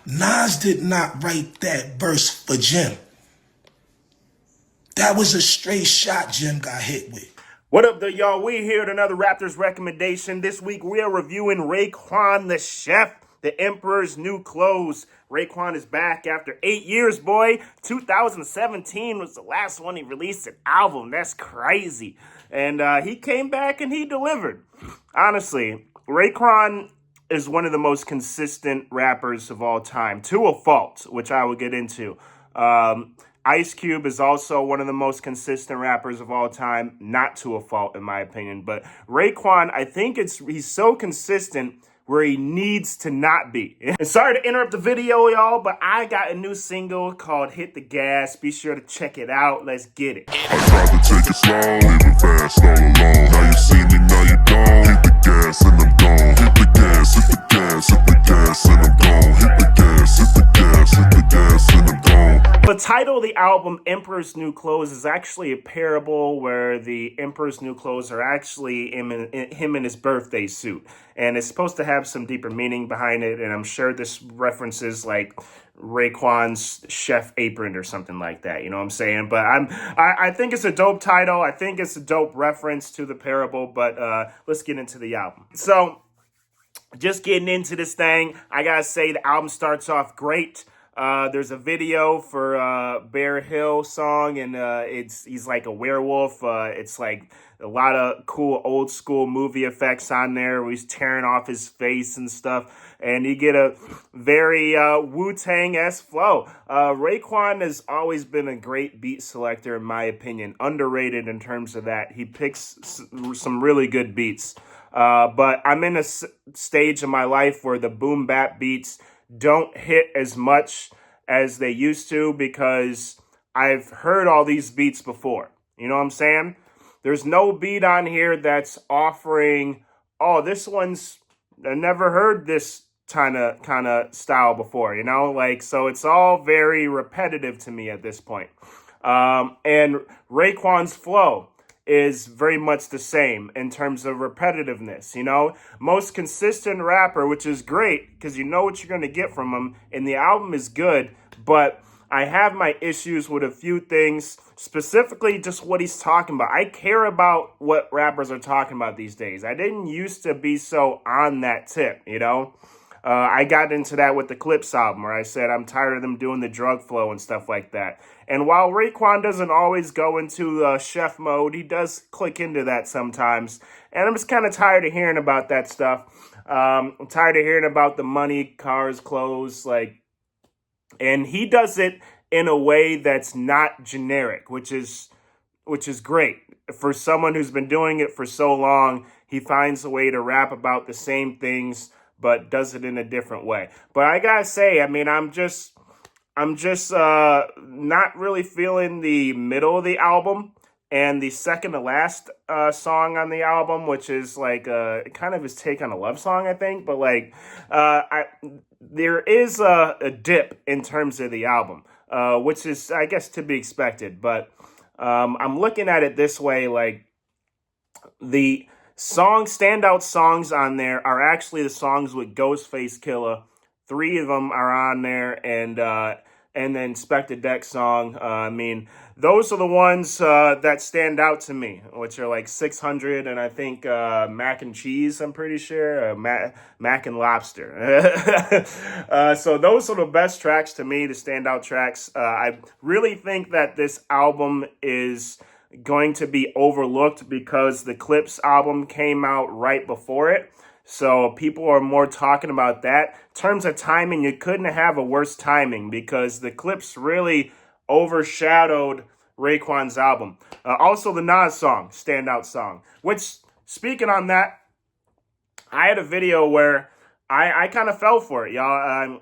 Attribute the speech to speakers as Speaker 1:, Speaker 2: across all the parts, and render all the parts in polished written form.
Speaker 1: Nas did not write that verse for Jim. That was a straight shot Jim got hit with.
Speaker 2: What up, there, y'all? We here at another Raptors recommendation. This week, we are reviewing Raekwon the Chef, The Emperor's New Clothes. Raekwon is back after 8 years, boy. 2017 was the last one he released an album. That's crazy. And he came back and he delivered. Honestly, Raekwon is one of the most consistent rappers of all time, to a fault, which I will get into. Ice Cube is also one of the most consistent rappers of all time, not to a fault in my opinion. But Raekwon, I think he's so consistent where he needs to not be. And sorry to interrupt the video, y'all, but I got a new single called Hit the Gas. Be sure to check it out. Let's get it.
Speaker 3: I tried to take it slow, living fast all alone. Now you see me, now you don't. Hit the gas and I'm gone. Hit the gas, hit the gas, hit the gas and I'm gone. Hit the gas, hit the gas, hit the gas and I'm gone.
Speaker 2: The title of the album, Emperors New Clothes, is actually a parable where the Emperor's New Clothes are actually him in his birthday suit. And it's supposed to have some deeper meaning behind it. And I'm sure this references like Raekwon's chef apron or something like that. You know what I'm saying? But I think it's a dope title. I think it's a dope reference to the parable. But let's get into the album. So just getting into this thing, I gotta say the album starts off great. There's a video for Bear Hill song, and he's like a werewolf. It's like a lot of cool old school movie effects on there where he's tearing off his face and stuff, and you get a very Wutang-esque flow. Raekwon has always been a great beat selector in my opinion, underrated in terms of that. He picks some really good beats, but I'm in a stage of my life where the boom bap beats don't hit as much as they used to because I've heard all these beats before. You know what I'm saying? There's no beat on here that's offering, oh, this one's, I never heard this kind of style before, you know? Like, so it's all very repetitive to me at this point. And Raekwon's flow is very much the same in terms of repetitiveness, you know? Most consistent rapper, which is great because you know what you're going to get from him, and the album is good, but I have my issues with a few things, specifically just what he's talking about. I care about what rappers are talking about these days. I didn't used to be so on that tip, you know? I got into that with the Clips album where I said I'm tired of them doing the drug flow and stuff like that. And while Raekwon doesn't always go into chef mode, he does click into that sometimes. And I'm just kind of tired of hearing about that stuff. I'm tired of hearing about the money, cars, clothes, like, and he does it in a way that's not generic, which is great. For someone who's been doing it for so long, he finds a way to rap about the same things but does it in a different way. But I gotta say, I mean, I'm just not really feeling the middle of the album and the second to last song on the album, which is like kind of his take on a love song, I think. But like, there is a dip in terms of the album, which is, I guess, to be expected. But I'm looking at it this way, like the standout songs on there are actually the songs with Ghostface Killah. 3 of them are on there, and the Inspector Deck song. I mean, those are the ones that stand out to me, which are like 600, and I think Mac and Cheese, I'm pretty sure, Mac and Lobster. So those are the best tracks to me, the standout tracks. I really think that this album is going to be overlooked because the Clips album came out right before it. So people are more talking about that. In terms of timing, you couldn't have a worse timing because the Clips really overshadowed Raekwon's album. Also the Nas song, standout song, which, speaking on that, I had a video where I kind of fell for it, y'all.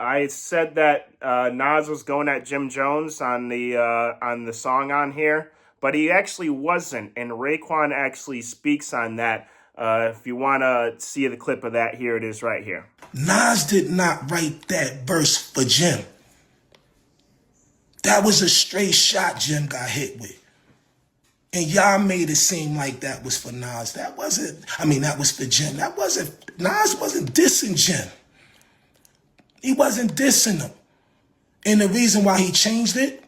Speaker 2: I said that Nas was going at Jim Jones on the song on here, but he actually wasn't, and Raekwon actually speaks on that. If you want to see the clip of that, here it is right here.
Speaker 1: Nas did not write that verse for Jim. That was a straight shot Jim got hit with. And y'all made it seem like that was for Nas. That wasn't, I mean, that was for Jim. Nas wasn't dissing Jim. He wasn't dissing them. And the reason why he changed it,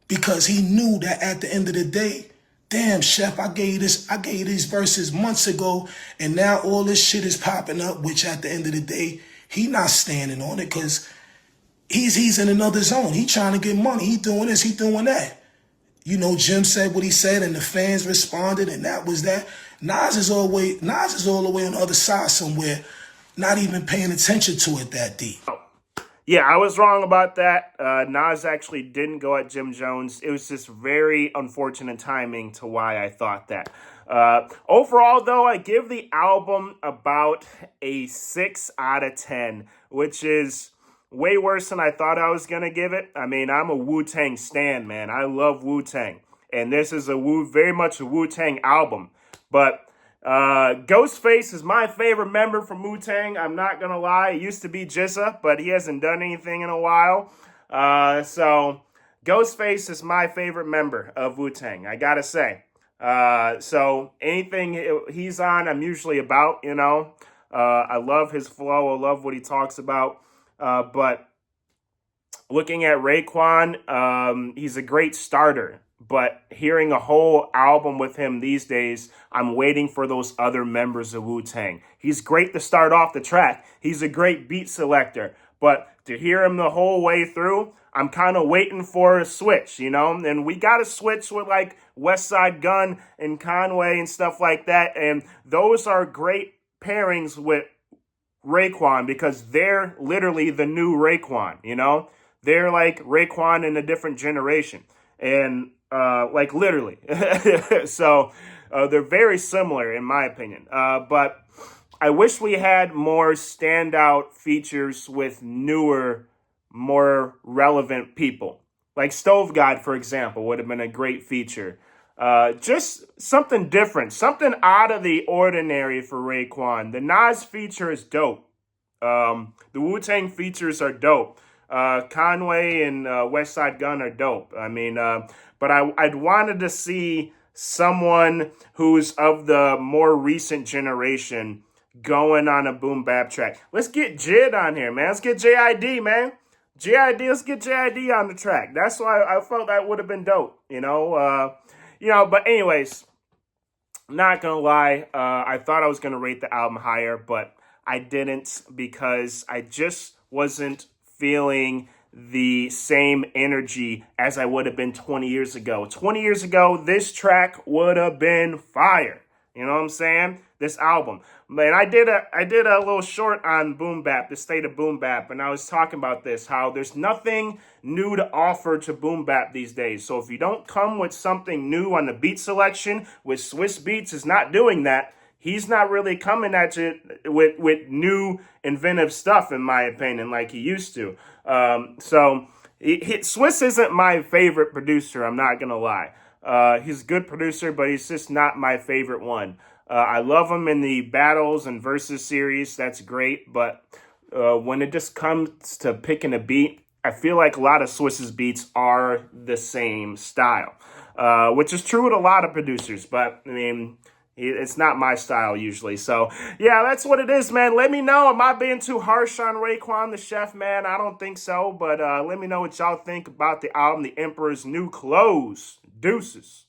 Speaker 1: because he knew that at the end of the day, damn, Chef, I gave you these verses months ago, and now all this shit is popping up, which at the end of the day, he not standing on it because he's in another zone. He trying to get money. He doing this, he doing that. You know, Jim said what he said, and the fans responded, and that was that. Nas is all the way on the other side somewhere, not even paying attention to it that deep.
Speaker 2: Yeah, I was wrong about that. Nas actually didn't go at Jim Jones. It was just very unfortunate timing to why I thought that. Overall, though, I give the album about a 6 out of 10, which is way worse than I thought I was going to give it. I mean, I'm a Wutang stan, man. I love Wutang. And this is very much a Wutang album. But Ghostface is my favorite member from Wutang. I'm not going to lie. It used to be Jizza, but he hasn't done anything in a while. So Ghostface is my favorite member of Wutang, I got to say. So anything he's on, I'm usually about, you know. I love his flow. I love what he talks about. But looking at Raekwon, he's a great starter. But hearing a whole album with him these days, I'm waiting for those other members of Wu-Tang. He's great to start off the track. He's a great beat selector. But to hear him the whole way through, I'm kind of waiting for a switch, you know? And we got a switch with like West Side Gun and Conway and stuff like that. And those are great pairings with Raekwon because they're literally the new Raekwon, you know? They're like Raekwon in a different generation. And like literally. So they're very similar in my opinion. But I wish we had more standout features with newer, more relevant people. Like Stove God, for example, would have been a great feature. Just something different, something out of the ordinary for Raekwon. The Nas feature is dope. The Wu-Tang features are dope. Conway and West Side Gun are dope. I mean, but I'd wanted to see someone who's of the more recent generation going on a boom bap track. Let's get JID on here, man. Let's get JID, man. Let's get JID on the track. That's why I felt that would have been dope, you know. But anyways, not gonna lie, I thought I was gonna rate the album higher, but I didn't because I just wasn't feeling the same energy as I would have been 20 years ago. 20 years ago, this track would have been fire. You know what I'm saying? This album. Man, I did a little short on boom bap, the state of boom bap, and I was talking about this, how there's nothing new to offer to boom bap these days. So if you don't come with something new on the beat selection, which Swiss Beats is not doing that, he's not really coming at you with new inventive stuff, in my opinion, like he used to. Swiss isn't my favorite producer, I'm not going to lie. He's a good producer, but he's just not my favorite one. I love him in the battles and versus series. That's great. But when it just comes to picking a beat, I feel like a lot of Swiss's beats are the same style, which is true with a lot of producers. But, I mean, it's not my style usually. So, yeah, that's what it is, man. Let me know. Am I being too harsh on Raekwon the Chef, man? I don't think so. But let me know what y'all think about the album, The Emperor's New Clothes. Deuces.